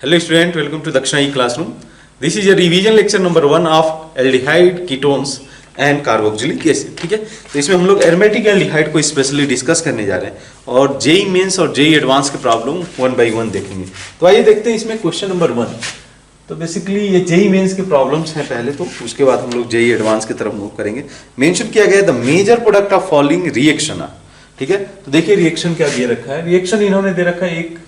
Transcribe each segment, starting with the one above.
Hello student, welcome to Dakshina E-Classroom. This is a revision lecture number 1 of aldehyde, ketones and carboxylic acid. ठीक है, तो इसमें हम लोग एरोमेटिक एल्डिहाइड को स्पेशली डिस्कस करने जा रहे हैं और जेई मेंस और जेई एडवांस के प्रॉब्लम वन बाय वन देखेंगे। तो आइए देखते हैं इसमें क्वेश्चन नंबर 1। तो बेसिकली ये जेई मेंस के प्रॉब्लम्स हैं पहले, तो उसके बाद हम लोग जेई एडवांस की तरफ मूव करेंगे। मेंशन किया गया the major product of following reaction. ठीक है, तो देखिए रिएक्शन क्या दे रखा है। रिएक्शन इन्होंने दे रखा है एक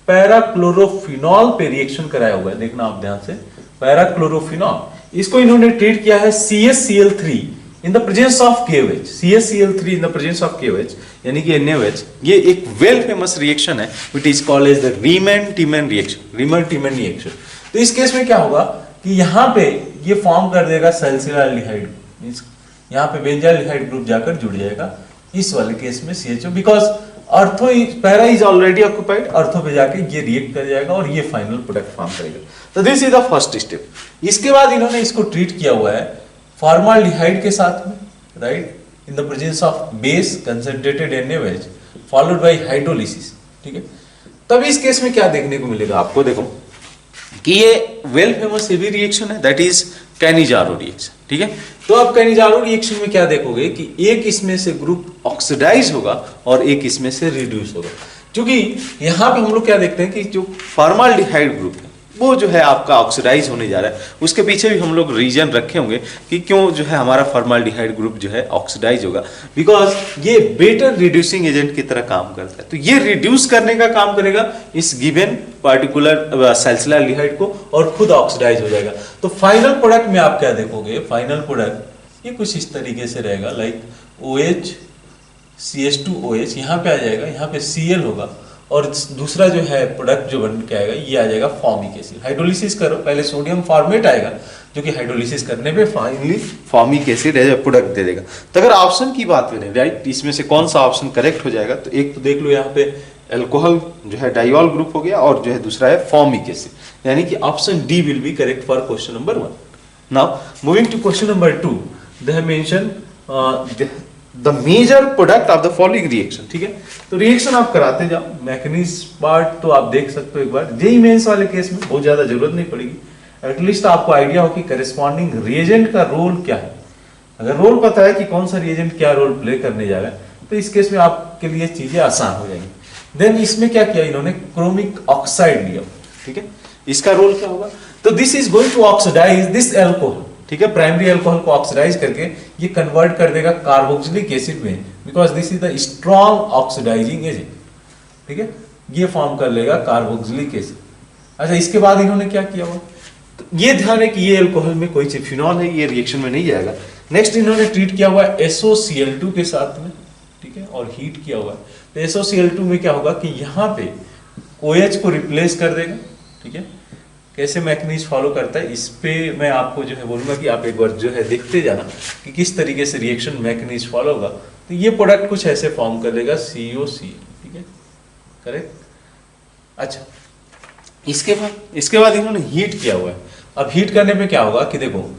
पैराक्लोरोफिनॉल पे रिएक्शन कराया हुआ है, देखना आप ध्यान से। पैराक्लोरोफिनॉल, इसको इन्होंने ट्रीट किया है CaCl3 in the presence of KOH। CaCl3 in the presence of KOH यानी कि NaOH। ये एक वेल फेमस रिएक्शन है which is called as the Reimer Tiemann reaction. Reimer Tiemann reaction, तो इस केस में क्या होगा कि यहाँ पे ये फॉर्म कर देगा सैलिसिलाल्डिहाइड, मींस यहाँ पे बेंजाल्डिहाइड ग्रुप जाकर जुड़ जाएगा इस वाले केस में CHO, बिकॉज अर्थो पैरा इज ऑलरेडी ऑक्युपाइड, अर्थो पे जाके ये रिएक्ट कर जाएगा और ये फाइनल प्रोडक्ट फॉर्म करेगा। तो this is the first step. इसके बाद इन्होंने इसको ट्रीट किया हुआ है फॉर्माल्डिहाइड के साथ में, right, in the presence of base concentrated NaOH followed by hydrolysis. ठीक है, तब इस केस में क्या देखने को मिलेगा आपको, देखो कि ये वेल फेमस हेवी रिएक्शन है, दैट इज कैनिजारो रिएक्शन। ठीक है, तो अब कैनिजारो रिएक्शन में क्या देखोगे कि एक इसमें से ग्रुप ऑक्सीडाइज होगा और एक इसमें से रिड्यूस होगा। क्योंकि यहाँ पे हम लोग क्या देखते हैं कि जो फॉर्माल्डिहाइड ग्रुप है वो जो है आपका ऑक्सीडाइज होने जा रहा है। उसके पीछे भी हम लोग रीजन रखे होंगे कि क्यों जो है हमारा फॉर्माल्डिहाइड ग्रुप जो है ऑक्सीडाइज होगा, बिकॉज ये बेटर रिड्यूसिंग एजेंट की तरह काम करता है। तो ये रिड्यूस करने का काम करेगा इस गिवन पार्टिकुलर सैलिसिलाल्डिहाइड को और खुद ऑक्सीडाइज हो जाएगा। तो फाइनल प्रोडक्ट में आप क्या देखोगे, फाइनल प्रोडक्ट ये कुछ इस तरीके से रहेगा, लाइक OH CH2OH यहाँ पे आ जाएगा, यहाँ पे Cl होगा और दूसरा जो है प्रोडक्ट जो बन के आएगा ये आ जाएगा फॉर्मिक एसिड। हाइड्रोलिसिस करो, पहले सोडियम फॉर्मेट आएगा जो कि हाइड्रोलिसिस करने पे फाइनली फॉर्मिक एसिड है प्रोडक्ट दे देगा। तो अगर ऑप्शन की बात करें, राइट, इसमें से कौन सा ऑप्शन करेक्ट हो जाएगा, तो एक तो देख लो यहाँ पे अल्कोहल जो है डाइऑल ग्रुप हो गया और जो है दूसरा है फॉर्मिक एसिड, यानी कि option D will be correct for question number 1। Now moving to question number 2, they have mention the major product of the following reaction. ठीक है, तो रिएक्शन आप कराते जाओ, मैकेनिज्म पार्ट तो आप देख सकते हो एक बार। जेई मेंस वाले केस में बहुत ज्यादा जरूरत नहीं पड़ेगी, एटलीस्ट आपको आइडिया हो कि करेस्पॉन्डिंग रिएजेंट का रोल क्या है। अगर रोल पता है कि कौन सा रिएजेंट क्या रोल प्ले करने जा रहा है, तो इस केस में आपके लिए चीजें आसान हो जाएंगी। देन इसमें क्या किया इन्होंने, क्रोमिक ऑक्साइड लिया। ठीक है, इसका रोल क्या होगा, तो this is going to oxidise this alcohol. ठीक है, प्राइमरी अल्कोहल को ऑक्सीडाइज करके ये कन्वर्ट कर देगा कार्बोक्सिलिक एसिड में, because this is the strong oxidising agent. ठीक है, ये फॉर्म कर लेगा कार्बोक्सिलिक एसिड। अच्छा, इसके बाद इन्होंने क्या किया हुआ, तो ये ध्यान है कि ये अल्कोहल में कोई फिनॉल है, ये रिएक्शन में नहीं जाएगा। नेक्स्ट इन्होंने ट्रीट किया हुआ SOCl2 के साथ में, ठीक है, और हीट किया हुआ है। तो SOCl2 में क्या होगा कि यहाँ पे OH को रिप्लेस कर देगा। ठीक है, कैसे मैकेनिज्म फॉलो करता है इस पे मैं आपको जो है बोलूंगा कि आप एक बार जो है देखते जाना कि किस तरीके से रिएक्शन मैकेनिज्म फॉलो होगा। तो ये प्रोडक्ट कुछ ऐसे फॉर्म कर लेगा COCl। ठीक है, करेक्ट। अच्छा, इसके बाद इन्होंने हीट किया हुआ है। अब हीट करने पे क्या होगा कि देखो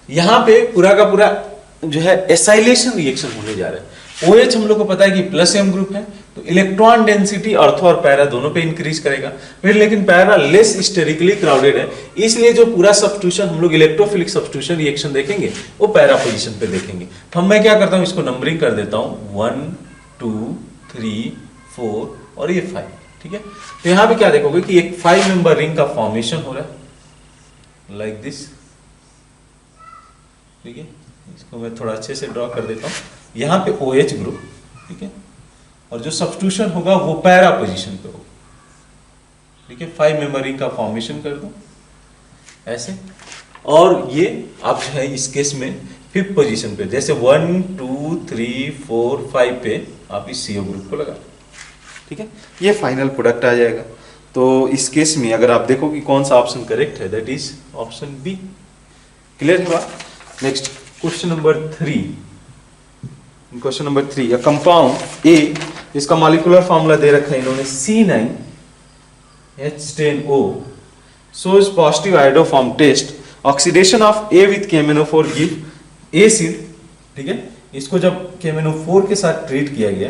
यहाँ पे पूरा का पूरा जो है एसाइलेशन रिएक्शन होने जा रहा है। OH हम लोग को पता है कि प्लस M ग्रुप है, तो इलेक्ट्रॉन डेंसिटी अर्थो और पैरा दोनों पे इंक्रीज करेगा। फिर लेकिन पैरा लेस स्टेरिकली क्राउडेड है, इसलिए जो पूरा सब्स्टिट्यूशन हम लोग इलेक्ट्रोफिलिक सब्स्टिट्यूशन रिएक्शन देखेंगे वो पैरा पोजीशन पे देखेंगे। तो मैं क्या करता हूँ, इसको नंबरिंग कर देता हूँ 1 2 3 4 और ये 5। ठीक है, तो यहाँ पे क्या देखोगे कि एक 5 मेंबर रिंग का फॉर्मेशन हो रहा है लाइक दिस। ठीक है, इसको मैं थोड़ा अच्छे से ड्रॉ कर देता हूँ। यहाँ पे OH ग्रुप, ठीक है, और जो सब्स्टिट्यूशन होगा वो पैरा पोजीशन पे होगा। ठीक है, 5 मेंबर रिंग का फॉर्मेशन कर दो ऐसे, और ये आप जो है इस केस में 5th पोजीशन पे, जैसे 1 2 3 4 5 पे आप इस CO ग्रुप को लगा। ठीक है, ये फाइनल प्रोडक्ट आ जाएगा। तो इस केस में अगर आप देखो कि कौन सा ऑप्शन करेक्ट है, that is option B. Clear है बात। Next question number 3। Question number 3, a compound A, इसका मॉलिक्यूलर फॉर्मूला दे रखा है इन्होंने C9H10O, shows positive iodoform test, oxidation of A with KMnO4 give acid। ठीक है, इसको जब KMnO4 के साथ ट्रीट किया गया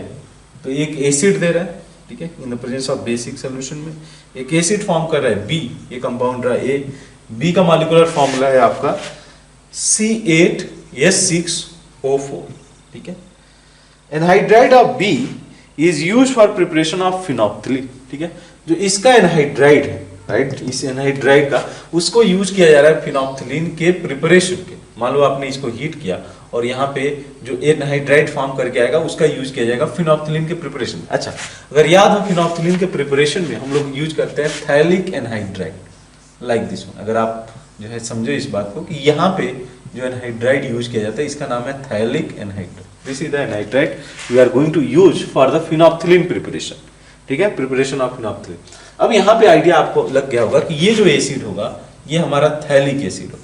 तो एक एसिड दे रहा है। ठीक है, इन the presence of basic solution में एक एसिड फॉर्म कर रहा है बी, ये कंपाउंड रहा ए, बी का मॉलिक्यूलर फॉर्मूला है आपका C8H6O4, ठीक है। Anhydride of B is use for preparation of phenolphthalein, ठीक है। जो इसका एनहाइड्राइड है, राइट, इस एनहाइड्राइड का उसको यूज किया जा रहा है फिनोप्थिलीन के प्रिपरेशन के। मान लो आपने इसको हीट किया और यहाँ पे जो एनहाइड्राइड फॉर्म करके आएगा उसका यूज किया जाएगा फिनोप्थिलीन के प्रिपरेशन में। अच्छा, अगर याद हो फिनोप्थिलीन के प्रिपरेशन में हम लोग यूज करते हैं phthalic anhydride, like this one. अगर आप जो है समझो इस बात को कि यहाँ पे जो एनहाइड्राइड यूज किया जाता है इसका नाम है phthalic anhydride. This is the anhydride we are going to use for the phenolphthalein preparation, ठीक है, प्रिपरेशन ऑफ फिनोप्थिलीन। अब यहाँ पे आइडिया आपको लग गया होगा कि ये जो एसिड होगा ये हमारा थैलिक एसिड होगा,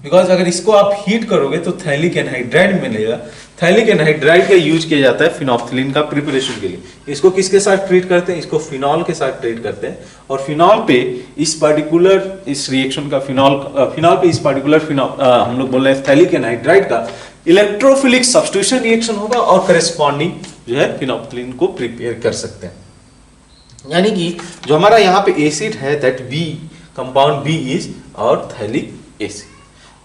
बिकॉज अगर इसको आप हीट करोगे तो थैलिक एनहाइड्राइड मिलेगा। थैलिक एनहाइड्राइड का यूज किया जाता है फिनोप्थिलीन का प्रिपरेशन के लिए। इसको किसके साथ ट्रीट करते हैं? इसको फिनॉल के साथ ट्रीट करते हैं, और फिनॉल पे इस पर्टिकुलर इस रिएक्शन का फिनॉल पे इस पर्टिकुलर हम लोग बोल रहे हैं थैलिक एनहाइड्राइड का इलेक्ट्रोफिलिक सब्स्टिट्यूशन रिएक्शन होगा और करेस्पॉन्डिंग जो है फिनोप्थिलीन को प्रिपेयर कर सकते हैं। यानी कि जो हमारा यहाँ पे एसिड है that B, compound B is और थैलिक एसिड।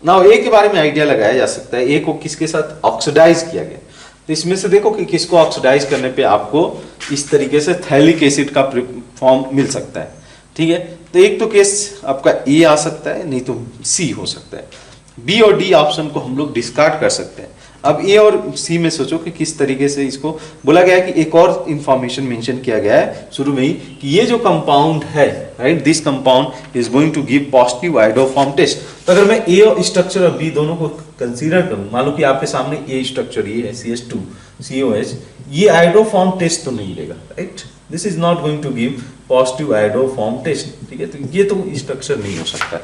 नाउ ए के बारे में आइडिया लगाया जा सकता है। ए को किसके साथ ऑक्सीडाइज किया गया, तो इसमें से देखो कि किसको ऑक्सीडाइज करने पे आपको इस तरीके से थैलिक एसिड का फॉर्म मिल सकता है, ठीक है। तो एक तो केस आपका ए आ सकता है, नहीं तो सी हो सकता है। बी और डी ऑप्शन को हम लोग डिस्कार्ड कर सकते हैं। अब ए और सी में सोचो कि किस तरीके से इसको बोला गया है कि एक और इंफॉर्मेशन मेंशन किया गया है शुरू में ही कि ये जो कंपाउंड है, right, this compound is going to give positive iodoform test. तो अगर मैं ए और स्ट्रक्चर और बी दोनों को कंसीडर करूं, मान लो कि आपके सामने ए स्ट्रक्चर ये है CH2COH, ये आयोडोफॉर्म टेस्ट तो नहीं लेगा, right, this is not going to give positive iodoform test, ठीक है। तो ये तो स्ट्रक्चर नहीं हो सकता।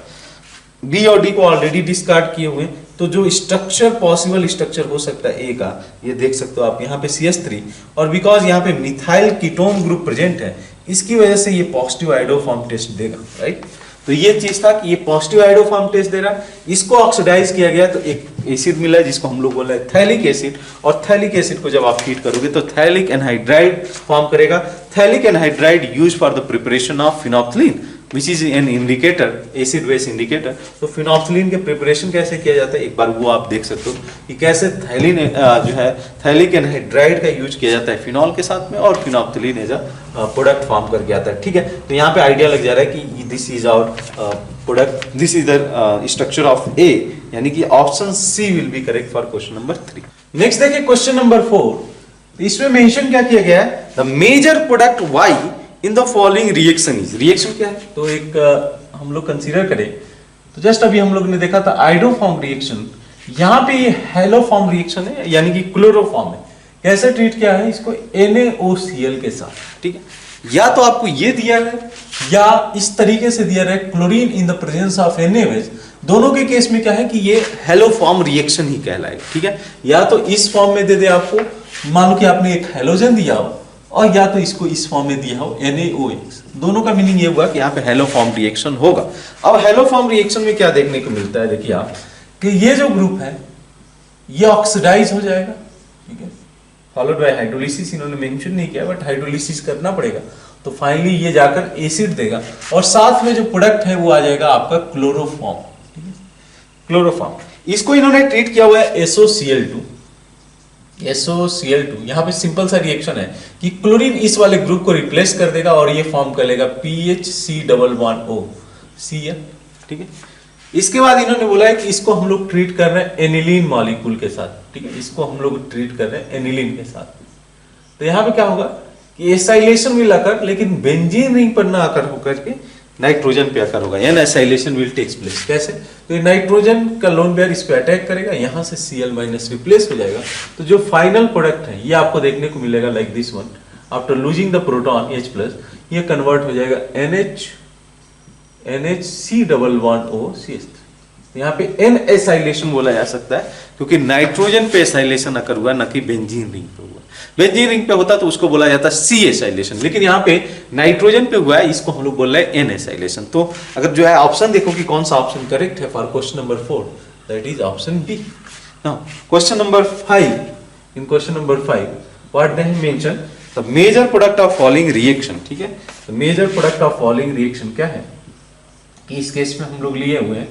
बी और डी को ऑलरेडी डिस्कार्ड किए हुए, तो जो स्ट्रक्चर पॉसिबल स्ट्रक्चर हो सकता है ए का, ये देख सकते हो आप यहाँ पे CH3, और बिकॉज यहाँ पे मिथाइल कीटोन ग्रुप प्रेजेंट है, इसकी वजह से ये पॉजिटिव आयोडोफॉर्म टेस्ट देगा, राइट। तो ये चीज था कि ये पॉजिटिव आयोडोफॉर्म टेस्ट दे रहा है। इसको ऑक्सीडाइज किया गया तो एक एसिड मिला जिसको हम लोग बोल रहे हैं थैलिक एसिड, और थैलिक एसिड को जब आप हीट करोगे तो थैलिक एनहाइड्राइड फॉर्म करेगा। Phthalic anhydride use for the preparation of phenolphthalein which is an indicator, acid base indicator. तो फिनोप्थिलीन के प्रिपरेशन कैसे किया जाता है, एक बार वो आप देख सकते हो कि कैसे जो है थैलिक एनहाइड्राइड का यूज किया जाता है फिनॉल के साथ में, और phenolphthalein as a product form करके आता है, ठीक है। तो यहाँ पे आइडिया लग जा रहा है कि this is our product, this is the structure of A, यानी कि option C will be correct for question number 3। Next देखिए क्वेश्चन नंबर 4। इसमें मेंशन क्या किया गया है, the major product Y in the following reaction is. Reaction क्या है, तो एक हम लोग कंसीडर करें तो जस्ट अभी हम लोग ने देखा था आयोडोफॉर्म रिएक्शन, यहाँ पे ये हेलोफॉर्म रिएक्शन है, यानी कि क्लोरोफॉर्म है। कैसे ट्रीट किया है इसको, NaOCl के साथ, ठीक है। या तो आपको ये दिया है या इस तरीके से दिया है chlorine in the presence of NaOH। दोनों के केस में क्या है कि ये हेलोफॉर्म रिएक्शन ही कहलाएगा, ठीक है। या तो इस फॉर्म में दे दे आपको, मान लो कि आपने एक हेलोजन दिया हो, और या तो इसको इस फॉर्म में दिया हो NaOH। दोनों का मीनिंग ये हुआ कि यहाँ पे हेलोफॉर्म रिएक्शन होगा। अब हेलोफॉर्म रिएक्शन में क्या देखने को मिलता है, देखिए आप कि ये जो ग्रुप है ये ऑक्सीडाइज हो जाएगा, ठीक है, फॉलोड बाय हाइड्रोलिसिस। इन्होंने मेंशन नहीं किया बट हाइड्रोलिसिस करना पड़ेगा, तो फाइनली ये जाकर एसिड देगा, और साथ में जो प्रोडक्ट है वो आ जाएगा आपका क्लोरोफॉर्म, ठीक है, क्लोरोफॉर्म। इसको इन्होंने ट्रीट किया हुआ है SOCl2। यहाँ पे सिंपल सा रिएक्शन है कि क्लोरीन इस वाले ग्रुप को रिप्लेस कर देगा और ये फॉर्म कर लेगा PHC11O Cl, ठीक है। इसके बाद इन्होंने बोला है कि इसको हम लोग ट्रीट कर रहे हैं एनिलीन मॉलिक्यूल के साथ, ठीक है, इसको हम लोग ट्रीट कर रहे हैं एनिलीन के साथ। तो यहाँ पे क्या होगा कि एसाइलेशन विल अकर, लेकिन बेंजीन रिंग पर ना आकर होकर के नाइट्रोजन पे आकर होगा, यानी एसाइलेशन विल टेक्स प्लेस। कैसे, तो ये नाइट्रोजन का लोन पेयर इस पे अटैक करेगा, यहाँ से Cl- रिप्लेस हो जाएगा। तो जो फाइनल प्रोडक्ट है ये आपको देखने को मिलेगा like this one, after losing the proton H+, ये कन्वर्ट हो जाएगा NHC11OCH। यहाँ पे N एसाइलेशन बोला जा सकता है क्योंकि नाइट्रोजन पे एसाइलेशन अकर हुआ, न कि बेंजीन रिंग पे हुआ। बेंजीन रिंग पे होता तो उसको बोला जाता C एसाइलेशन, लेकिन यहाँ पे नाइट्रोजन पे हुआ है, इसको हम लोग बोल रहे हैं N एसाइलेशन। तो अगर जो है ऑप्शन देखो कि कौन सा ऑप्शन करेक्ट है for question number 4, that is option B. Now question number 5, in question number 5 what they have mention the major product of following reaction, ठीक है। तो major product of following reaction क्या है कि इस केस में हम लोग लिए हुए हैं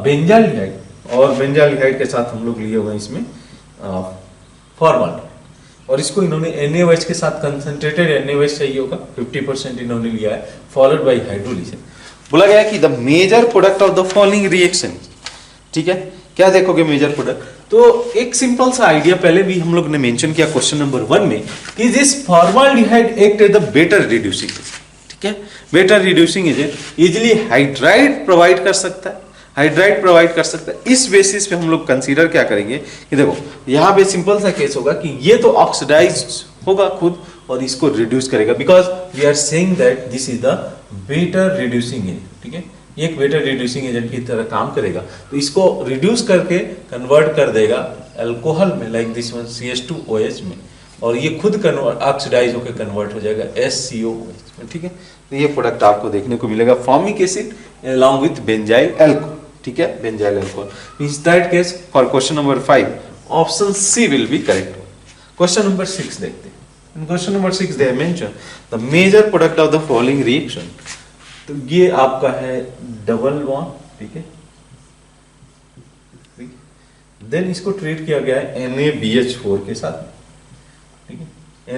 बेंजाल्डिहाइड, और बेंजाल्डिहाइड के साथ हम लोग लिए हुए हैं इसमें फॉर्माल्डिहाइड, और इसको इन्होंने NaOH के साथ कंसंट्रेटेड NaOH चाहिए होगा 50% इन्होंने लिया है, फॉलोड बाय हाइड्रोलिसिस। बोला गया कि the major product of the following reaction, ठीक है। क्या देखोगे मेजर प्रोडक्ट, तो एक सिंपल सा आइडिया पहले भी हम लोग ने मेंशन किया क्वेश्चन नंबर 1 में कि this formaldehyde act as the better reducing agent, ठीक है। Better reducing agent easily hydride provide कर सकता है, हाइड्राइड प्रोवाइड कर सकता है। इस बेसिस पे हम लोग कंसीडर क्या करेंगे कि देखो यहाँ पे सिंपल सा केस होगा कि ये तो ऑक्सीडाइज होगा खुद और इसको रिड्यूस करेगा, because we are saying that this is the better reducing agent, ठीक है। ये एक बेटर रिड्यूसिंग एजेंट की तरह काम करेगा, तो इसको रिड्यूस करके कन्वर्ट कर देगा अल्कोहल में, लाइक दिस वन CH2OH में, और ये खुद ऑक्सीडाइज होकर कन्वर्ट हो जाएगा SCOOH में, ठीक है। तो ये प्रोडक्ट आपको देखने को मिलेगा formic acid along with benzyl alcohol, ठीक है, benzyl alcohol. In that case for question number 5 option C will be correct. Question number 6 देखते हैं। In question number 6 they have mentioned the major product of the following reaction. तो ये आपका है double bond, ठीक है। देन इसको treat किया गया है NaBH4 के साथ, ठीक है,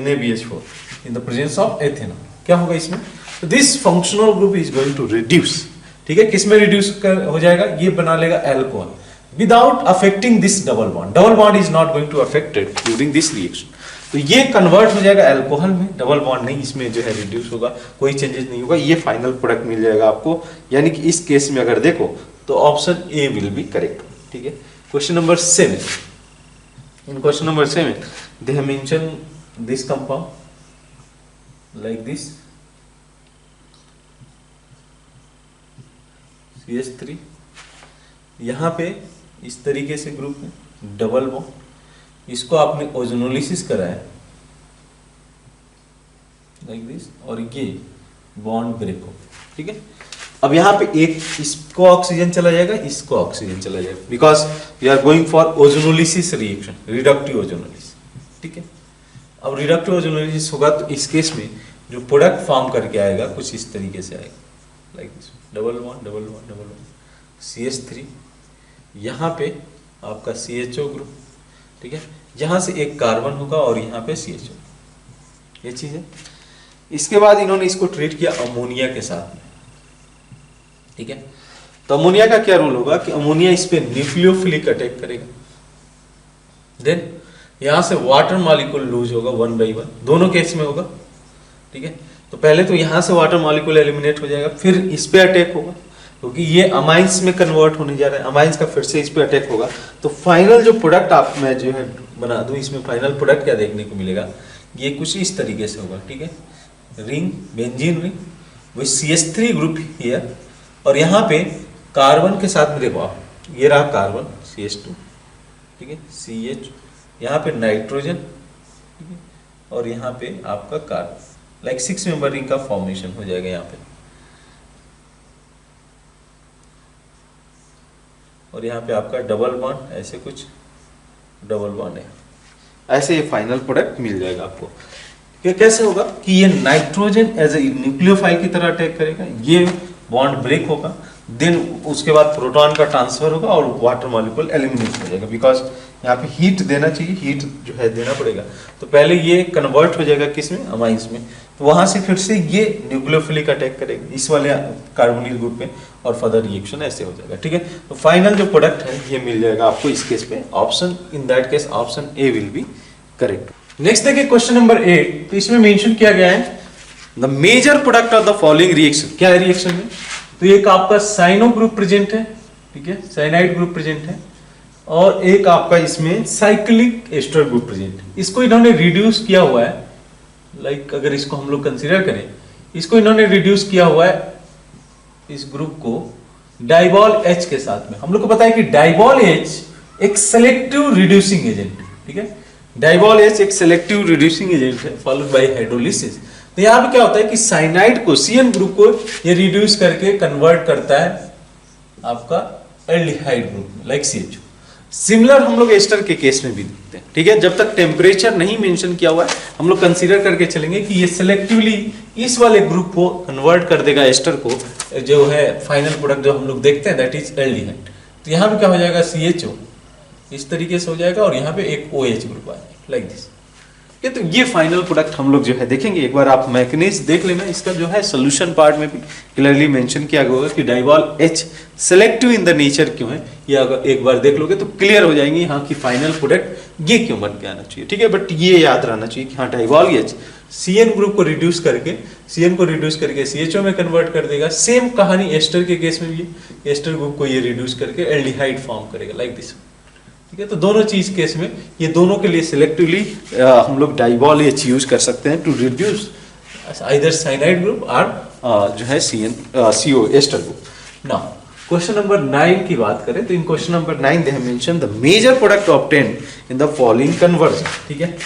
NaBH4 in the presence of ethanol. क्या होगा इसमें, this functional group is going to reduce, ठीक है। किसमें रिड्यूस हो जाएगा, ये बना लेगा alcohol without affecting this double bond. Double bond is not going to affected during this reaction, तो ये कन्वर्ट हो जाएगा अल्कोहल में, डबल बॉन्ड नहीं इसमें जो है रिड्यूस होगा, कोई चेंजेस नहीं होगा, ये फाइनल प्रोडक्ट मिल जाएगा आपको। यानी कि इस केस में अगर देखो तो option A will be correct, ठीक है। Question number 7, in question number 7 they have mention this compound like this CH3, यहाँ पे इस तरीके से ग्रुप में डबल बॉन्ड, इसको आपने ओजोनोलिसिस कराया लाइक दिस, और ये बॉन्ड ब्रेक हो, ठीक है। अब यहाँ पे एक इसको ऑक्सीजन चला जाएगा, इसको ऑक्सीजन चला जाएगा, because we are going for ozonolysis reaction, reductive ozonolysis, ठीक है। अब रिडक्टिव ओजोनोलिसिस होगा तो इस केस में जो प्रोडक्ट फॉर्म करके आएगा कुछ इस तरीके से आएगा like this, double bond double bond double bond CH3, यहाँ पे आपका CHO ग्रुप, ठीक है, यहाँ से एक कार्बन होगा और यहाँ पे CHO, ये चीज है। इसके बाद इन्होंने इसको ट्रीट किया अमोनिया के साथ में, ठीक है। तो अमोनिया का क्या रोल होगा कि अमोनिया इस पे न्यूक्लियोफिलिक अटैक करेगा, देन यहाँ से वाटर मॉलिक्यूल लूज होगा 1 by 1, दोनों केस में होगा, ठीक है। तो पहले तो यहाँ से वाटर मॉलिक्यूल एलिमिनेट हो जाएगा, फिर इस पे अटैक होगा क्योंकि ये अमाइंस में कन्वर्ट होने जा रहा है, अमाइंस का फिर से इस पे अटैक होगा। तो फाइनल जो प्रोडक्ट आप मैं जो है बना दूं, इसमें फाइनल प्रोडक्ट क्या देखने को मिलेगा, ये कुछ इस तरीके से होगा, ठीक है। Ring, benzene ring with CH3 group here, और यहाँ पे कार्बन के साथ में देखो आप, ये रहा कार्बन CH2, ठीक है, CH, यहाँ पे नाइट्रोजन, ठीक है, और यहाँ पे आपका कार्बन, लाइक 6 मेंबर रिंग का फॉर्मेशन हो जाएगा यहाँ पे, और यहाँ पे आपका डबल बॉन्ड, ऐसे कुछ डबल बॉन्ड है, ऐसे ये फाइनल प्रोडक्ट मिल जाएगा आपको। कि कैसे होगा कि ये नाइट्रोजन एज ए न्यूक्लियोफाइल की तरह अटैक करेगा, ये बॉन्ड ब्रेक होगा, देन उसके बाद प्रोटॉन का ट्रांसफर होगा और वाटर मॉलिक्यूल एलिमिनेट हो जाएगा, बिकॉज यहाँ पे हीट देना चाहिए, हीट जो है देना पड़ेगा। तो पहले ये कन्वर्ट हो जाएगा किसमें, अमाइंस में, तो वहां से फिर से ये न्यूक्लियोफिलिक अटैक करेगा इस वाले कार्बोनिल ग्रुप में, और फर्दर रिएक्शन ऐसे हो जाएगा, ठीक है। तो फाइनल जो प्रोडक्ट है ये मिल जाएगा आपको इस केस पे, option in that case option A will be correct. Next देखिए क्वेश्चन नंबर 8, तो इसमें मेंशन किया गया है the major product of the following reaction. क्या है रिएक्शन में, तो एक आपका साइनो ग्रुप प्रेजेंट है, ठीक है, साइनाइड ग्रुप प्रेजेंट है, और एक आपका इसमें साइक्लिक एस्टर ग्रुप प्रेजेंट है। इसको इन्होंने रिड्यूस किया हुआ है, लाइक अगर इसको हम लोग कंसीडर करें, इसको इन्होंने रिड्यूस किया हुआ है इस ग्रुप को डाइबॉल H के साथ में। हम लोग को पता है कि डाइबॉल H एक सेलेक्टिव रिड्यूसिंग एजेंट है, ठीक है, डाइबॉल H एक सेलेक्टिव रिड्यूसिंग एजेंट है फॉलोड बाय हाइड्रोलिसिस। तो यहाँ पे क्या होता है कि साइनाइड को, CN ग्रुप को ये रिड्यूस करके कन्वर्ट करता है आपका एल्डिहाइड ग्रुप में, लाइक CHO। सिमिलर हम लोग एस्टर के केस में भी देखते हैं, ठीक है। जब तक टेम्परेचर नहीं मेंशन किया हुआ है हम लोग कंसीडर करके चलेंगे कि ये सिलेक्टिवली इस वाले ग्रुप को कन्वर्ट कर देगा एस्टर को, जो है फाइनल प्रोडक्ट जो हम लोग देखते हैं दैट इज एल्डिहाइड। तो यहाँ पे क्या हो जाएगा CHO इस तरीके से हो जाएगा और यहाँ पे एक OH ग्रुप आ जाएगा लाइक दिस। तो ये फाइनल प्रोडक्ट हम लोग जो है देखेंगे। एक बार आप मैकेनिज्म देख लेना, इसका जो है सोल्यूशन पार्ट में भी क्लियरली मेंशन किया गया होगा कि डाइवॉल H selective in the nature क्यों है। ये अगर एक बार देख लोगे तो क्लियर हो जाएंगे यहाँ की फाइनल प्रोडक्ट ये क्यों बन के आना चाहिए, ठीक है। बट ये याद रहना चाहिए कि हाँ डाइवॉल H CN ग्रुप को रिड्यूस करके CHO में कन्वर्ट कर देगा। सेम कहानी एस्टर के केस में भी, एस्टर ग्रुप को ये रिड्यूस करके एल्डिहाइड फॉर्म करेगा लाइक दिस, ठीक है। तो दोनों चीज केस में ये दोनों के लिए सिलेक्टिवली हम लोग डाइवॉल H यूज कर सकते हैं to reduce either cyanide group और जो है CO ester group. Now question number 9 की बात करें तो in question number 9 they have mention the major product obtained in the following conversion, ठीक है।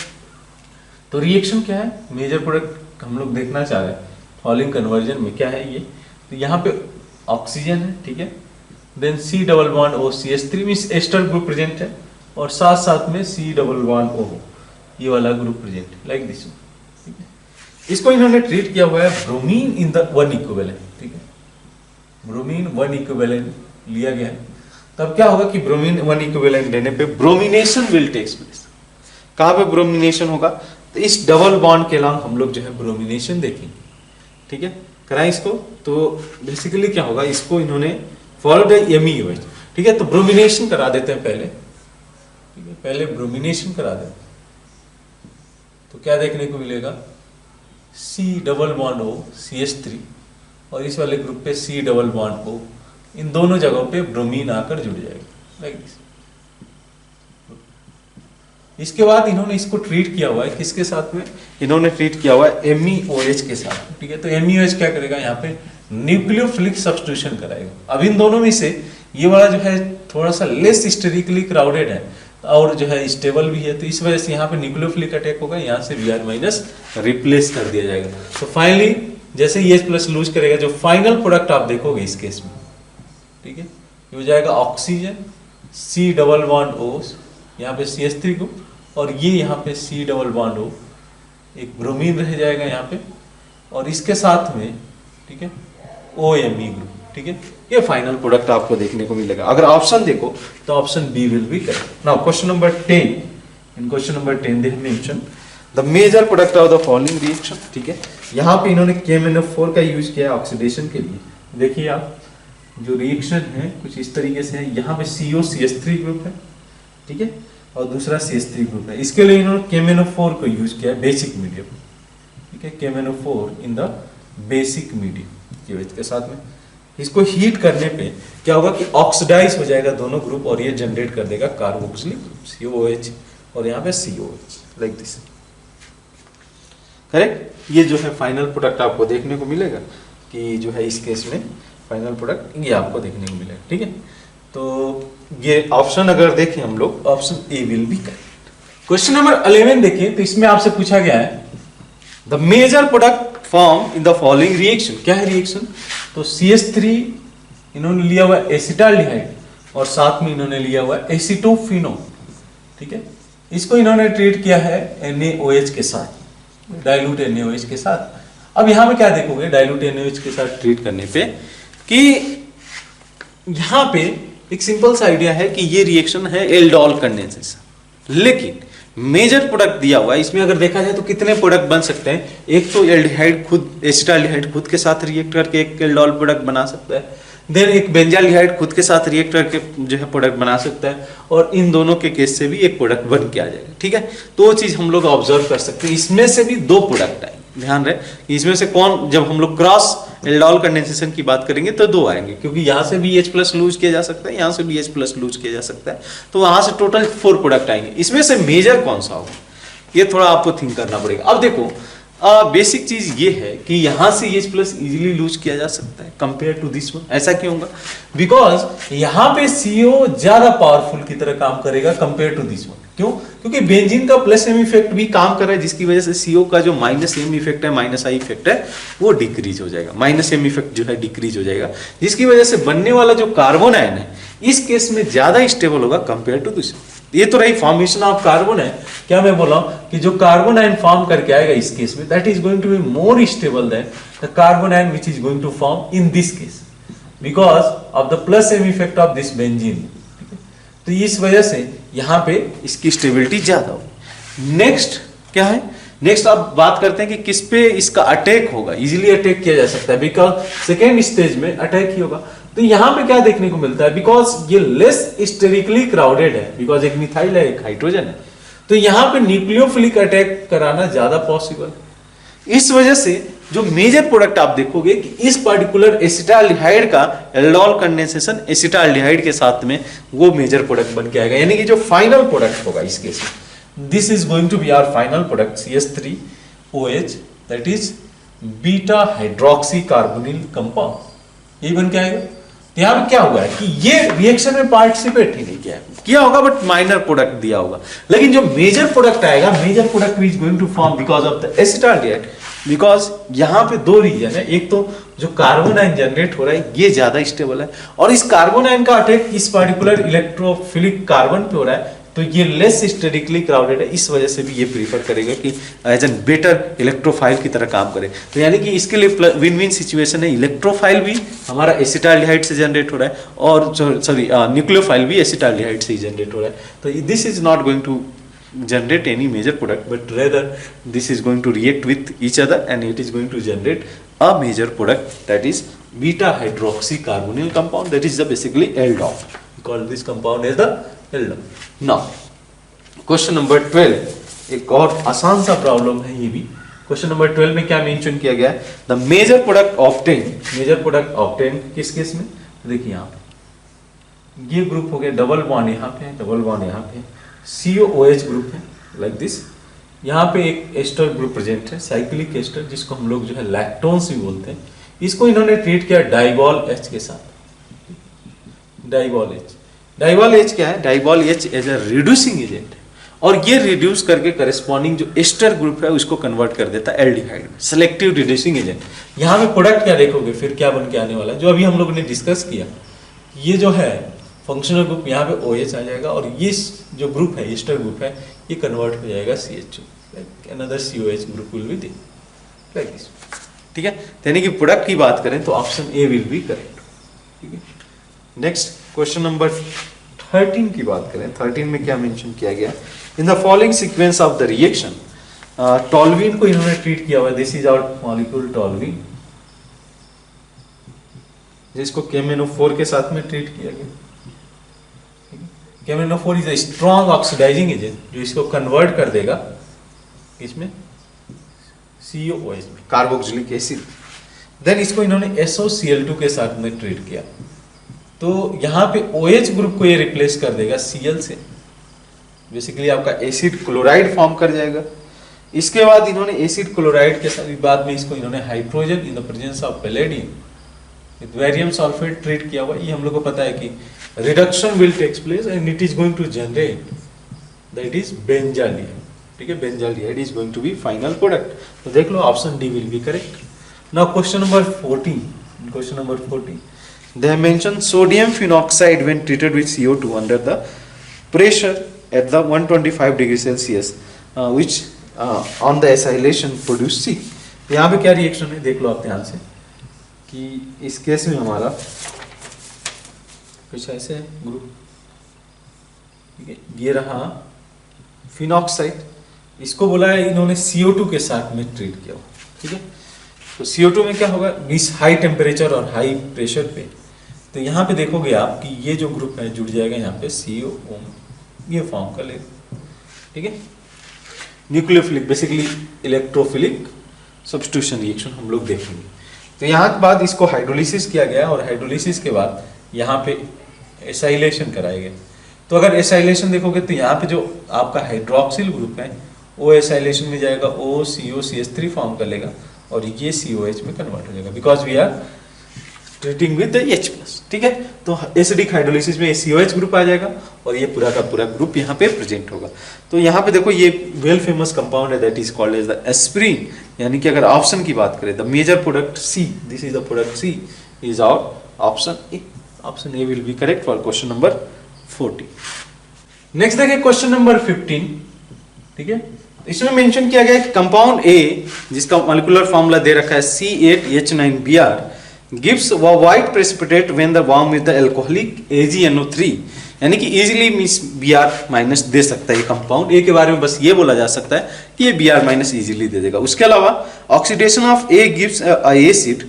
तो रिएक्शन क्या है, मेजर प्रोडक्ट हम लोग देखना चाह रहे हैं फॉलोइंग कन्वर्जन में क्या है ये। तो यहाँ पे ऑक्सीजन है, ठीक है, then C double bond O CH3 means ester group present है और साथ साथ में C डबल बॉन्ड O ये वाला ग्रुप प्रेजेंट है लाइक दिस, ठीक है। इसको इन्होंने ट्रीट किया हुआ है ब्रोमीन इन द 1 इक्विवेलेंट, ठीक है। ब्रोमीन 1 इक्विवेलेंट लिया गया है। तब क्या होगा कि ब्रोमीन 1 इक्विवेलेंट लेने पे ब्रोमिनेशन विल टेक्स प्लेस। कहाँ पे ब्रोमिनेशन होगा, तो इस डबल बॉन्ड के अलॉन्ग हम लोग जो है ब्रोमिनेशन देखेंगे, ठीक है। कराएं इसको तो बेसिकली क्या होगा, इसको इन्होंने फॉलोड बाय MEOH, ठीक है। तो ब्रोमिनेशन करा देते हैं पहले, ठीक है, पहले ब्रोमिनेशन करा देते हैं। तो क्या देखने को मिलेगा, C double bond O CH3 और इस वाले ग्रुप पे C डबल बॉन्ड O, इन दोनों जगहों पे ब्रोमीन आकर जुड़ जाएगा लाइक दिस। इसके बाद इन्होंने इसको ट्रीट किया हुआ है किसके साथ में, इन्होंने ट्रीट किया हुआ है MEOH के साथ, ठीक है। तो MEOH क्या करेगा, यहाँ पे न्यूक्लियोफिलिक सब्स्टिट्यूशन कराएगा। अब इन दोनों में से ये वाला जो है थोड़ा सा लेस स्टेरिकली क्राउडेड है और जो है स्टेबल भी है, तो इस वजह से यहाँ पे न्यूक्लियोफिलिक अटैक होगा, यहाँ से Br- रिप्लेस कर दिया जाएगा। तो फाइनली जैसे H+ लूज करेगा, जो फाइनल प्रोडक्ट आप देखोगे इस केस में, ठीक है, ये हो जाएगा oxygen C double bond O, यहाँ पे CH3 ग्रुप और ये यहाँ पे C डबल बॉन्ड O, एक ब्रोमीन रह जाएगा यहाँ पे और इसके साथ में, ठीक है, OMe ग्रुप, ठीक है। ये फाइनल प्रोडक्ट आपको देखने को मिलेगा। अगर ऑप्शन देखो तो option B will be correct. Now question number 10, in question number 10 they have mention the major product of the following reaction, ठीक है। यहाँ पे इन्होंने KMnO4 का यूज किया है ऑक्सीडेशन के लिए। देखिए आप, जो रिएक्शन है कुछ इस तरीके से है, यहाँ पे CO CH3 ग्रुप है, ठीक है, और दूसरा CH3 ग्रुप है। इसके लिए इन्होंने KMnO4 को यूज किया है बेसिक मीडियम, ठीक है, KMnO4 in the basic medium के साथ में। इसको हीट करने पे क्या होगा कि ऑक्सीडाइज हो जाएगा दोनों ग्रुप और ये जनरेट कर देगा कार्बोक्सिलिक ग्रुप COOH और यहाँ पे COH लाइक दिस, करेक्ट। ये जो है फाइनल प्रोडक्ट आपको देखने को मिलेगा कि जो है इस केस में फाइनल प्रोडक्ट ये आपको देखने को मिलेगा, ठीक है। तो ये ऑप्शन अगर देखें हम लोग, option A will be correct. Question number 11 देखिए, तो इसमें आपसे पूछा गया है the major product form in the following reaction. क्या है रिएक्शन, तो CH3 इन्होंने लिया हुआ एसिटाल्डिहाइड और साथ में इन्होंने लिया हुआ एसीटोफिनो, ठीक है। इसको इन्होंने ट्रीट किया है NaOH के साथ, डाइल्यूट NaOH के साथ। अब यहाँ पे क्या देखोगे डाइल्यूट NaOH के साथ ट्रीट करने पे कि यहाँ पे एक सिंपल सा आइडिया है कि ये रिएक्शन है एल्डोल कंडेंसेशन, लेकिन मेजर प्रोडक्ट दिया हुआ है। इसमें अगर देखा जाए तो कितने प्रोडक्ट बन सकते हैं, एक तो एल्डिहाइड खुद, एसिटाल्डिहाइड खुद के साथ रिएक्ट करके एक एल्डोल प्रोडक्ट बना सकता है, देन एक बेंजाल्डिहाइड खुद के साथ रिएक्ट करके जो है प्रोडक्ट बना सकता है, और इन दोनों के केस से भी एक प्रोडक्ट बन के आ जाएगा, ठीक है। तो वो चीज हम लोग ऑब्जर्व कर सकते हैं। इसमें से भी 2 प्रोडक्ट आएंगे, ध्यान रहे इसमें से कौन, जब हम लोग क्रॉस एल्डोल कंडेंसेशन की बात करेंगे तो 2 आएंगे, क्योंकि यहाँ से भी H+ लूज किया जा सकता है, यहाँ से भी H+ लूज किया जा सकता है, तो वहां से टोटल 4 प्रोडक्ट आएंगे। इसमें से मेजर कौन सा होगा, ये थोड़ा आपको थिंक करना पड़ेगा। अब देखो बेसिक चीज ये है कि यहाँ से H प्लस इजिली लूज किया जा सकता है कंपेयर टू दिस वन। ऐसा क्यों होगा? बिकॉज यहाँ पे CO ज्यादा पावरफुल की तरह काम करेगा कंपेयर टू दिस वन। क्यों? क्योंकि बेंजीन का प्लस एम इफेक्ट भी काम कर रहा है, जिसकी वजह से CO का जो माइनस एम इफेक्ट है, माइनस आई इफेक्ट है, वो डिक्रीज हो जाएगा। माइनस एम इफेक्ट जो है डिक्रीज हो जाएगा, जिसकी वजह से बनने वाला जो कार्बन आयन है इस केस में ज्यादा स्टेबल होगा कंपेयर टू दिस। ये तो रही फॉर्मेशन ऑफ कार्बन है। क्या मैं बोला कि जो कार्बन आयन फॉर्म करके आएगा इस केस में, that is going to be more stable than the carbon ion which is going to form in this case because of the plus M effect of this benzene. तो इस वजह से यहां पे इसकी स्टेबिलिटी ज्यादा होगी। नेक्स्ट क्या है? नेक्स्ट आप बात करते हैं कि किस पे इसका अटैक होगा, इजीली अटैक किया जा सकता है बिकॉज सेकेंड स्टेज में अटैक ही होगा। तो यहां पे क्या देखने को मिलता है, बिकॉज ये लेस स्टेरिकली क्राउडेड है, बिकॉज एक मिथाइल है एक हाइड्रोजन है, तो यहां पे न्यूक्लियोफिलिक अटैक कराना ज्यादा पॉसिबल है। इस वजह से जो मेजर प्रोडक्ट आप देखोगे कि इस पर्टिकुलर एसिटाल्डिहाइड का एल्डोल कंडेंसेशन एसिटाल्डिहाइड के साथ में वो मेजर प्रोडक्ट बन के आएगा, यानी कि जो फाइनल प्रोडक्ट होगा इस केस में, this is going to be our final product CH3OH, that is beta hydroxy carbonyl compound. ये बन के आएगा। यहां पे क्या हुआ है कि ये रिएक्शन में पार्टिसिपेट ही नहीं किया होगा, बट माइनर प्रोडक्ट दिया होगा। लेकिन जो मेजर प्रोडक्ट आएगा, major product is going to form because of the acetaldehyde, because यहां पे दो रीजन है। एक तो जो कार्बन आयन जनरेट हो रहा है ये ज्यादा स्टेबल है, और इस कार्बन आयन का अटैक इस पर्टिकुलर इलेक्ट्रोफिलिक कार्बन पे हो रहा है, तो ये लेस स्टेरिकली क्राउडेड है। इस वजह से भी ये प्रीफर करेगा कि एज एन बेटर इलेक्ट्रोफाइल की तरह काम करे। तो यानी कि इसके लिए विन विन सिचुएशन है। इलेक्ट्रोफाइल भी हमारा एसिटाल्डिहाइड से जनरेट हो रहा है, और सॉरी न्यूक्लियोफाइल भी एसिटाल्डिहाइड से ही जनरेट हो रहा है। तो this is not going to generate any major product, but rather this is going to react with each other and it is going to generate a major product, that is beta hydroxy carbonyl compound, that is the basically aldol. We call this compound as the aldol. Now question number 12, एक और आसान सा problem है ये भी। Question number 12 में क्या mention किया गया है? द मेजर प्रोडक्ट ऑब्टेन किस केस में? देखिए यहाँ पे ये ग्रुप हो गया, डबल बॉन्ड यहाँ पे है, डबल बॉन्ड यहाँ पे है, COOH ग्रुप है लाइक दिस। यहाँ पे एक एस्टर ग्रुप प्रेजेंट है, साइक्लिक एस्टर, जिसको हम लोग जो है लैक्टोन्स भी बोलते हैं। इसको इन्होंने ट्रीट किया डाइबॉल H के साथ। डाइबॉल H क्या है? DIBAL H as a reducing agent है, और ये रिड्यूस करके करेस्पॉन्डिंग जो एस्टर ग्रुप है उसको कन्वर्ट कर देता है एल्डिहाइड में, सेलेक्टिव रिड्यूसिंग एजेंट। यहाँ पे प्रोडक्ट क्या देखोगे फिर क्या बन के आने वाला है, जो अभी हम लोगों ने डिस्कस किया, ये जो है फंक्शनल ग्रुप, यहाँ पे OH आ जाएगा, और ये जो ग्रुप है एस्टर ग्रुप है ये कन्वर्ट हो जाएगा CH2, like another COH group will be there like this. ठीक है, यानी कि प्रोडक्ट की बात करें तो option A will be correct. ठीक है, नेक्स्ट क्वेश्चन नंबर 13 की बात करें। 13 में क्या मेंशन किया गया? In the following sequence of the reaction, toluene को इन्होंने ट्रीट किया हुआ है। This is our molecule toluene, जिसको KMnO4 के साथ में ट्रीट किया गया। KMnO4 is a strong oxidising agent, जो इसको कन्वर्ट कर देगा इसमें COOH में, कार्बोक्सिलिक एसिड। देन इसको इन्होंने SOCl2 के साथ में ट्रीट किया, तो यहाँ पे OH ग्रुप को ये रिप्लेस कर देगा Cl से, बेसिकली आपका एसिड क्लोराइड फॉर्म कर जाएगा। इसके बाद इन्होंने एसिड क्लोराइड के साथ बाद में इसको इन्होंने hydrogen in the presence of palladium with barium sulphate treat किया हुआ। ये हम लोग को पता है कि reduction will takes place and it is going to generate that is benzaldehyde. ठीक है, benzaldehyde is going to be final product. तो देख लो option D will be correct. Now question number 14 they have mentioned sodium phenoxide when treated with CO2 under the pressure at the 125 degree Celsius which on the acylation produce C। यहाँ पे क्या reaction है देख लो आप ध्यान से, कि इस केस में हमारा कुछ ऐसे ग्रुप, ठीक है, ये रहा फिनॉक्साइड, इसको बोला है इन्होंने CO2 के साथ में ट्रीट किया। ठीक है, तो CO2 में क्या होगा, इस हाई टेम्परेचर और हाई प्रेशर पे, तो यहाँ पे देखोगे आप कि ये जो ग्रुप है जुड़ जाएगा यहाँ पे CO, ये फॉर्म कर लेगा। ठीक है, nucleophilic basically electrophilic substitution reaction हम लोग देखेंगे। तो यहाँ के बाद इसको हाइड्रोलिसिस किया गया, और हाइड्रोलिसिस के बाद यहाँ पे एसाइलेशन कराया गया। तो अगर एसाइलेशन देखोगे तो यहाँ पे जो आपका हाइड्रोक्सिल ग्रुप है ओ एसाइलेशन में जाएगा, OCO फॉर्म कर लेगा और ये COH में कन्वर्ट हो जाएगा, because we are treating with H+, ठीक है। तो एसिडिक हाइड्रोलिसिस में COH ग्रुप आ जाएगा और ये पूरा का पूरा ग्रुप यहाँ पे प्रेजेंट होगा। तो यहाँ पे देखो ये वेल फेमस कंपाउंड है, that is called as the aspirin, यानी कि अगर ऑप्शन की बात करें the major product C, this is the product C is our option A. Option A will be correct for question number 40। Next देखिए question number 15, ठीक है। इसमें मेंशन किया गया है कंपाउंड ए जिसका मॉलिक्यूलर फार्मूला दे रखा है C8H9Br gives a white precipitate when the warm with the alcoholic AgNO3, यानी कि इजीली मिस Br- दे सकता है ये कंपाउंड। ए के बारे में बस ये बोला जा सकता है कि ये Br- इजीली दे देगा। उसके अलावा oxidation of A gives acid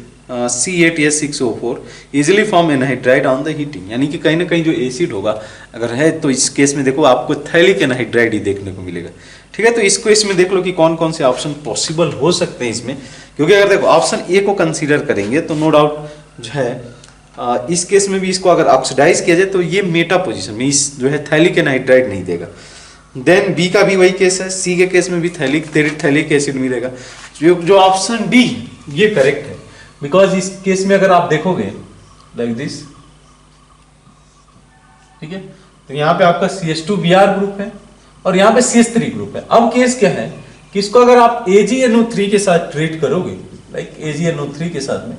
C8H6O4 easily form anhydride on the heating, यानी कि कहीं ना कहीं जो एसिड होगा अगर है तो इस केस में देखो आपको थैलिक एनहाइड्राइड ही देखने को मिलेगा, ठीक है। तो इसको इसमें देख लो कि कौन कौन से ऑप्शन पॉसिबल हो सकते हैं इसमें, क्योंकि अगर देखो ऑप्शन ए को कंसीडर करेंगे तो नो डाउट जो है इस केस में भी इसको अगर ऑक्सीडाइज किया जाए तो ये मेटा पोजीशन में इस जो है थैलिक एनहाइड्राइड नहीं देगा। देन बी का भी वही केस है, सी के केस में भी थैलिक एसिड मिलेगा। जो ऑप्शन डी ये करेक्ट है, बिकॉज इस केस में अगर आप देखोगे लाइक दिस, ठीक है, तो यहाँ पे आपका CH2Br ग्रुप है और यहाँ पे CH3 ग्रुप है। अब केस क्या है कि इसको अगर आप AgNO3 के साथ ट्रीट करोगे, लाइक AgNO3 के साथ में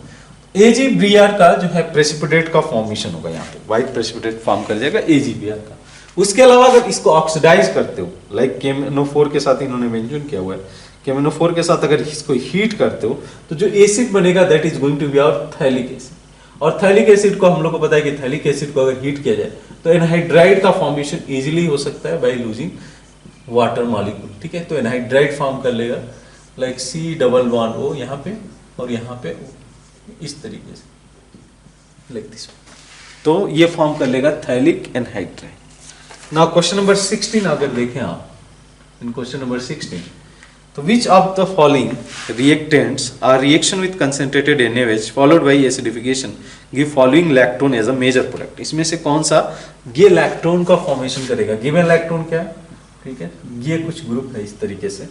AgBr का जो है प्रेसिपिटेट का फॉर्मेशन होगा, यहाँ पे व्हाइट प्रेसिपिटेट फॉर्म कर जाएगा AgBr का। उसके अलावा अगर इसको ऑक्सीडाइज करते हो, लाइक KMnO4 के साथ इन्होंने मेंशन किया हुआ है, KMnO4 के साथ अगर इसको हीट करते हो तो जो एसिड बनेगा that is going to be our phthalic acid. और थैलिक एसिड को हम लोग को पता है कि थैलिक एसिड को अगर हीट किया जाए तो एनहाइड्राइड का फॉर्मेशन इजीली हो सकता है बाय लूजिंग वाटर मॉलिक्यूल, ठीक है। तो एनहाइड्राइड फॉर्म कर लेगा लाइक C11O यहाँ पे और यहाँ पे इस तरीके से लाइक दिस, तो ये फॉर्म कर लेगा phthalic anhydride. Now question number 16 अगर देखें आप, इन क्वेश्चन नंबर 16, तो which of the following reactants are reaction with concentrated NaOH followed by acidification give following lactone as a major product? इसमें से कौन सा ये लैक्टोन का फॉर्मेशन करेगा? गिवन लैक्टोन क्या है, ठीक है, ये कुछ ग्रुप है इस तरीके से,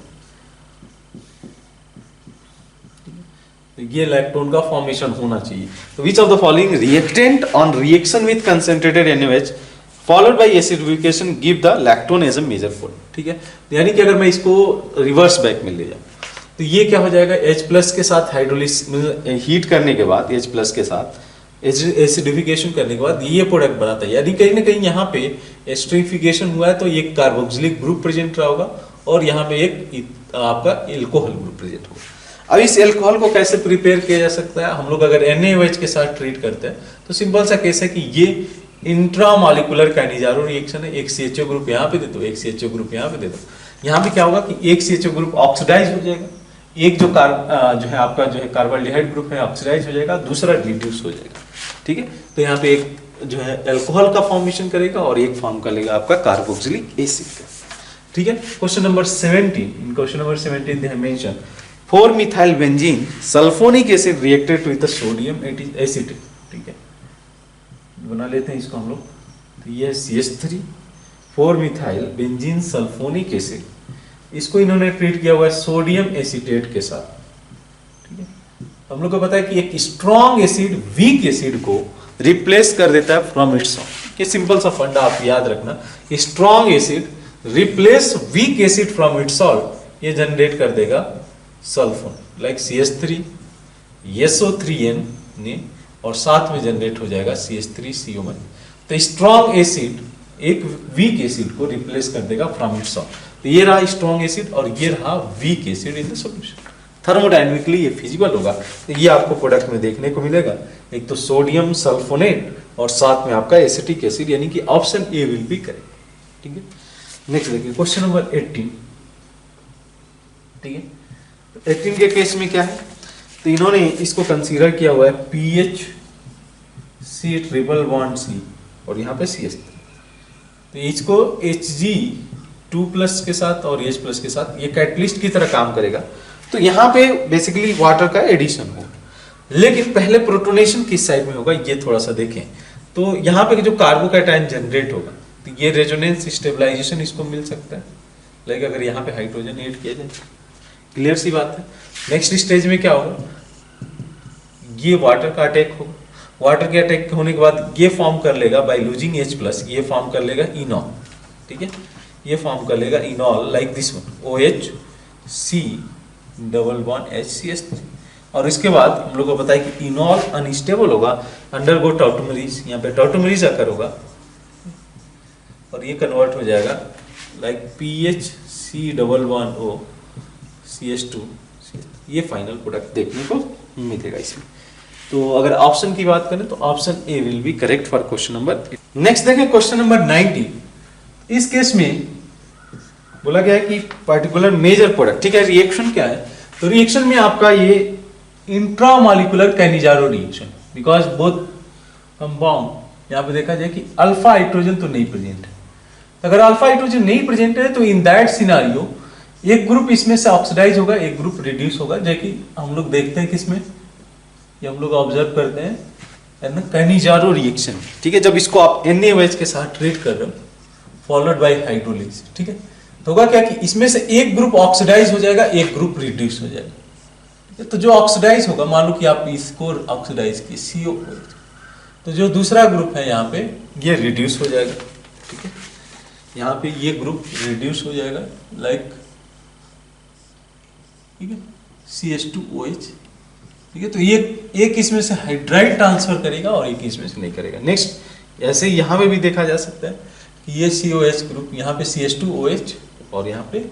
ये लैक्टोन का फॉर्मेशन होना चाहिए। तो which of the following reactant on reaction with concentrated NaOH followed by acidification give the lactone as a major product, ठीक है। यानी कि अगर मैं इसको रिवर्स बैक में ले जाऊं तो ये क्या हो जाएगा, H+ के साथ हाइड्रोलिस हीट करने के बाद H+ के साथ एसिडिफिकेशन करने के बाद ये प्रोडक्ट बनाता है, यानी कहीं ना कहीं यहाँ पे एस्टरिफिकेशन हुआ है तो ये कार्बोक्सिलिक ग्रुप प्रेजेंट रहा होगा और यहाँ पे एक आपका एल्कोहल ग्रुप प्रेजेंट होगा। अब इस एल्कोहल को कैसे प्रिपेयर किया जा सकता है, हम लोग अगर NaOH के साथ ट्रीट करते हैं तो सिंपल सा केस है कि ये इंट्रामॉलिक्यूलर कैनिजारो रिएक्शन है, एक CHO ग्रुप यहाँ पे दे दो, एक CHO ग्रुप यहाँ पे दे दो। यहाँ पे क्या होगा कि एक CHO ग्रुप ऑक्सीडाइज हो जाएगा, एक जो है आपका जो है कार्बोल्डिहाइड ग्रुप है ऑक्सीडाइज हो जाएगा, दूसरा रिड्यूस हो जाएगा, ठीक है। तो यहाँ पे एक जो है एल्कोहल का फॉर्मेशन करेगा और एक फॉर्म कर लेगा आपका कार्बोक्सिलिक एसिड का, ठीक है। Question number 17, in question number 17 they have mention 4-methyl benzene sulphonic acid reacted with sodium acetate, ठीक है, बना लेते हैं इसको हम लोग। तो ये CH3 4-methyl benzene sulphonic acid, इसको इन्होंने ट्रीट किया हुआ है सोडियम एसिटेट के साथ, ठीक है। हम लोग को पता है कि एक स्ट्रॉन्ग एसिड वीक एसिड को रिप्लेस कर देता है फ्रॉम इट्स सॉल्ट। ये सिंपल सा फंडा आप याद रखना, strong acid replace weak acid from its salt, ये जनरेट कर देगा सल्फोन, लाइक CH3 SO3N ने, और साथ में जनरेट हो जाएगा CH3CO1। तो स्ट्रॉन्ग एसिड एक वीक एसिड को रिप्लेस कर देगा फ्रॉम इट्स सॉल्ट। तो ये रहा स्ट्रॉन्ग एसिड और ये रहा weak acid in the solution. Thermodynamically ये फिजिबल होगा, तो ये आपको प्रोडक्ट में देखने को मिलेगा, एक तो सोडियम सल्फोनेट और साथ में आपका एसिटिक एसिड, यानी कि option A will be correct, ठीक है। नेक्स्ट देखिए क्वेश्चन नंबर 18, ठीक है। 18 के केस में क्या है, तो इन्होंने इसको कंसीडर किया हुआ है PHC≡C और यहाँ पे CH3, तो इसको Hg2+ के साथ और H+ के साथ ये कैटलिस्ट की तरह काम करेगा। तो यहाँ पे बेसिकली वाटर का एडिशन होगा, लेकिन पहले प्रोटोनेशन किस साइड में होगा ये थोड़ा सा देखें। तो यहाँ पे जो कार्बोकैटायन जनरेट होगा तो ये रेजोनेंस स्टेबलाइजेशन इसको मिल सकता है, लाइक अगर यहाँ पे हाइड्रोजन ऐड किया जाए, क्लियर सी बात है। नेक्स्ट स्टेज में क्या होगा, ये वाटर का अटैक होगा, वाटर के अटैक होने के बाद ये फॉर्म कर लेगा बाय लूजिंग H+, ये फॉर्म कर लेगा इनॉल, ठीक है, ये फॉर्म कर लेगा इनॉल like this one OH C double bond HCH। और इसके बाद हम लोग को पता है कि इनॉल अनस्टेबल होगा, अंडरगो टॉटोमरीज, यहाँ पे टॉटोमरीज अकर होगा और ये कन्वर्ट हो जाएगा like PHC double bond O CH2, ये फाइनल प्रोडक्ट देखने को मिलेगा इसमें। तो अगर ऑप्शन की बात करें तो option A will be correct for question number. Next देखें क्वेश्चन नंबर 90। इस केस में बोला गया है कि पर्टिकुलर मेजर प्रोडक्ट, ठीक है, रिएक्शन क्या है, तो रिएक्शन में आपका ये intramolecular Cannizzaro reaction, because both compound, यहाँ पे देखा जाए कि अल्फा हाइड्रोजन तो नहीं प्रेजेंट है। अगर अल्फा हाइड्रोजन नहीं प्रेजेंट है तो इन दैट सिनारियो एक ग्रुप इसमें से ऑक्सीडाइज होगा, एक ग्रुप रिड्यूस होगा, जो कि हम लोग देखते हैं किसमें, ये हम लोग ऑब्जर्व करते हैं कैनिजारो रिएक्शन, ठीक है, जब इसको आप NaOH के साथ ट्रीट कर रहे हो फॉलोड बाय हाइड्रोलिसिस, ठीक है, तो होगा क्या कि इसमें से एक ग्रुप ऑक्सीडाइज हो जाएगा, एक ग्रुप रिड्यूस हो जाएगा, ठीक है। तो जो ऑक्सीडाइज होगा, मान लो कि आप इसको ऑक्सीडाइज की COOH, तो जो दूसरा ग्रुप है यहाँ पे ये रिड्यूस हो जाएगा, ठीक है, यहाँ पे ये ग्रुप रिड्यूस हो जाएगा लाइक, ठीक है, CH2OH, ठीक है। तो ये एक इसमें से हाइड्राइड ट्रांसफर करेगा और एक इसमें से नहीं करेगा। नेक्स्ट ऐसे यहाँ पे भी देखा जा सकता है कि ये COH ग्रुप, यहाँ पे CH2OH और यहाँ पे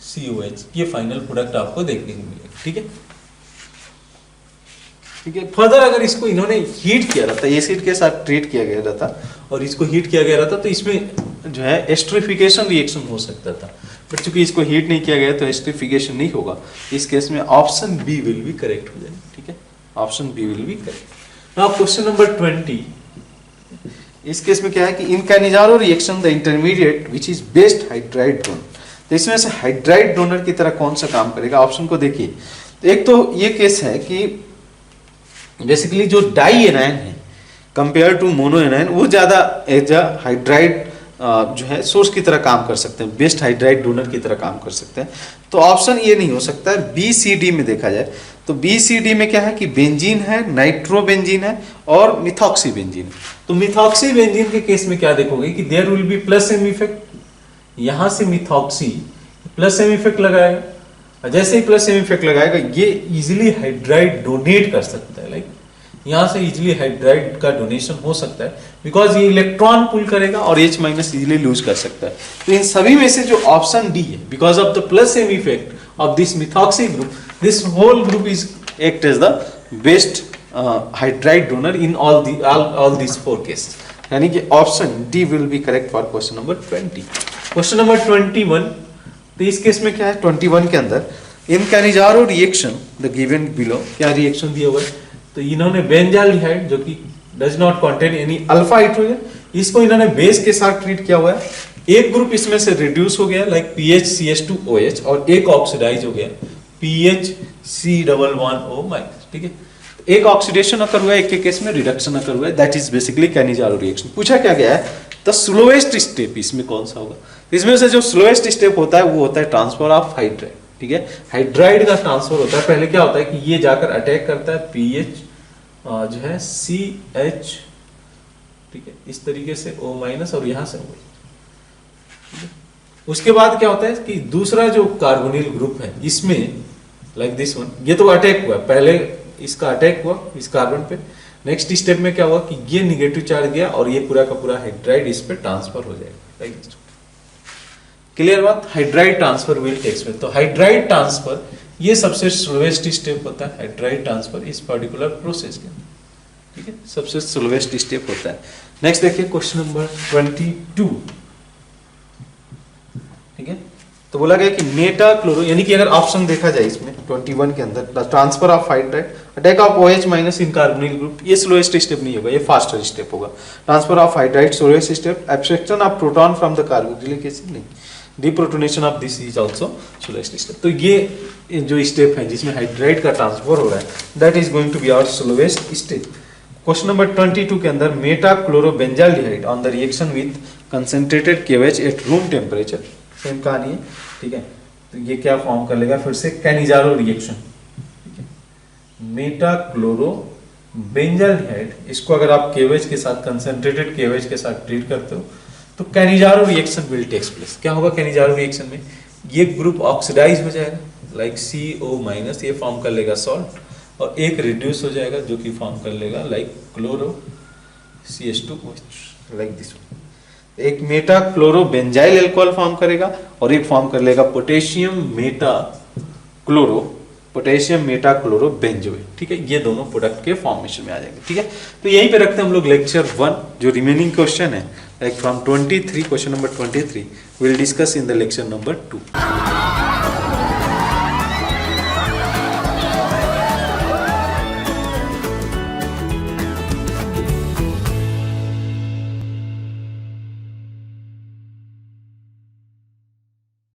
COH, ये फाइनल प्रोडक्ट आपको देखने को मिलेगा, ठीक है, ठीक है। फर्दर अगर इसको इन्होंने हीट किया रहता, एसिड के साथ ट्रीट किया गया रहता और इसको हीट किया गया रहता, तो इसमें जो है एस्टरिफिकेशन रिएक्शन हो सकता था, बट चूंकि इसको हीट नहीं किया गया तो एस्टरिफिकेशन नहीं होगा। इस केस में option B will be correct हो जाएगा, ठीक है, option B will be correct. Now question number 20। इस केस में क्या है कि in Cannizzaro reaction the intermediate which is best hydride donor, तो इसमें से हाइड्राइड डोनर की तरह कौन सा काम करेगा, ऑप्शन को देखिए। तो एक तो ये केस है कि बेसिकली जो डाई एनायन है कंपेयर टू मोनो एनायन, वो ज्यादा एज अ हाइड्राइड जो है सोर्स की तरह काम कर सकते हैं, बेस्ट हाइड्राइड डोनर की तरह काम कर सकते हैं। तो ऑप्शन ये नहीं हो सकता है, BCD में देखा जाए तो BCD में क्या है कि बेंजीन है, नाइट्रोबेंजीन है और मिथॉक्सी बेंजीन है। तो मिथॉक्सी बेंजीन के केस में क्या देखोगे कि there will be plus M effect, यहां से मिथॉक्सी प्लस एम इफेक्ट लगाएगा, जैसे ही प्लस एम इफेक्ट लगाएगा ये इजिली हाइड्राइड डोनेट कर सकता है, लाइक यहाँ से इजिली हाइड्राइड का डोनेशन हो सकता है, बिकॉज ये इलेक्ट्रॉन पुल करेगा और H- इजिली लूज कर सकता है। तो इन सभी में से जो ऑप्शन डी है, because of the plus M effect of this methoxy group, this whole group is act as the best hydride donor in all this 4 cases, यानी कि option D will be correct for question number 20। Question number 21, तो इस case में क्या है 21 के अंदर in Cannizzaro reaction the given below, क्या रिएक्शन दिया हुआ है, तो इन्होंने बेंजाल्डिहाइड जो कि does not contain any alpha hydrogen, इसको इन्होंने बेस के साथ ट्रीट किया हुआ है, एक ग्रुप इसमें से रिड्यूस हो गया लाइक PHCH2OH और एक ऑक्सीडाइज हो गया PHC डबल बॉन्ड O-, ठीक है, एक ऑक्सीडेशन अकर हुआ है, एक के केस में रिडक्शन अकर हुआ है, that is basically Cannizzaro reaction. पूछा क्या गया है द स्लोएस्ट स्टेप, इसमें कौन सा होगा, इसमें से जो स्लोएस्ट स्टेप होता है वो होता है ट्रांसफर ऑफ हाइड्राइड, ठीक है, हाइड्राइड का ट्रांसफर होता है। पहले क्या होता है कि ये जाकर अटैक करता है PH जो है CH, ठीक है, इस तरीके से O- और यहां से O। उसके बाद क्या होता है कि दूसरा जो कार्बोनिल ग्रुप है इसमें लाइक दिस वन, ये तो अटैक हुआ, पहले इसका अटैक हुआ इस कार्बन पे, नेक्स्ट स्टेप में क्या हुआ कि ये निगेटिव चार्ज गया और ये पूरा का पूरा हाइड्राइड इस पे ट्रांसफर हो जाएगा, लाइक दिस। क्लियर बात, हाइड्राइड ट्रांसफर विल टेक्स में, तो हाइड्राइड ट्रांसफर ये सबसे स्लोएस्ट स्टेप होता है, हाइड्राइड ट्रांसफर इस पर्टिकुलर प्रोसेस के अंदर, ठीक है, सबसे स्लोएस्ट स्टेप होता है। नेक्स्ट देखिए क्वेश्चन नंबर 22, ठीक है, तो बोला गया कि मेटा क्लोरो, यानी कि अगर ऑप्शन देखा जाए इसमें 21 के अंदर transfer of hydride, attack of OH- in carbonyl group, ये स्लोएस्ट स्टेप नहीं होगा, ये फास्टर स्टेप होगा। Transfer of hydride slowest step, abstraction of proton from the carboxylic acid नहीं, deprotonation of this is also slowest step. तो ये जो step है जिसमें हाइड्राइड का ट्रांसफर हो रहा है, that is going to be our slowest step. Question number 22 के अंदर meta chlorobenzaldehyde on the reaction with concentrated KOH at room temperature, same कहानी है, ठीक है। तो ये क्या फॉर्म कर लेगा फिर से, कैनिजारो रिएक्शन, ठीक है। मेटा क्लोरो बेंजाल्डिहाइड, इसको अगर आप केवेज के साथ, कंसंट्रेटेड केवेज के साथ ट्रीट करते हो तो Cannizzaro reaction will takes place. क्या होगा कैनिजारो रिएक्शन में, ये ग्रुप ऑक्सीडाइज हो जाएगा लाइक CO-, ये फॉर्म कर लेगा सॉल्ट, और एक रिड्यूस हो जाएगा जो कि फॉर्म कर लेगा like chloro CH2 like this. एक meta chloro benzyl alcohol form करेगा और एक फॉर्म कर लेगा पोटेशियम मेटा क्लोरो बेंजोएट, ठीक है। ये दोनों प्रोडक्ट के फॉर्मेशन में आ जाएंगे, ठीक है। तो यहीं पे रखते हैं हम लोग लेक्चर 1। जो रिमेनिंग क्वेश्चन है like from 23, question number 23 will discuss in the lecture number 2।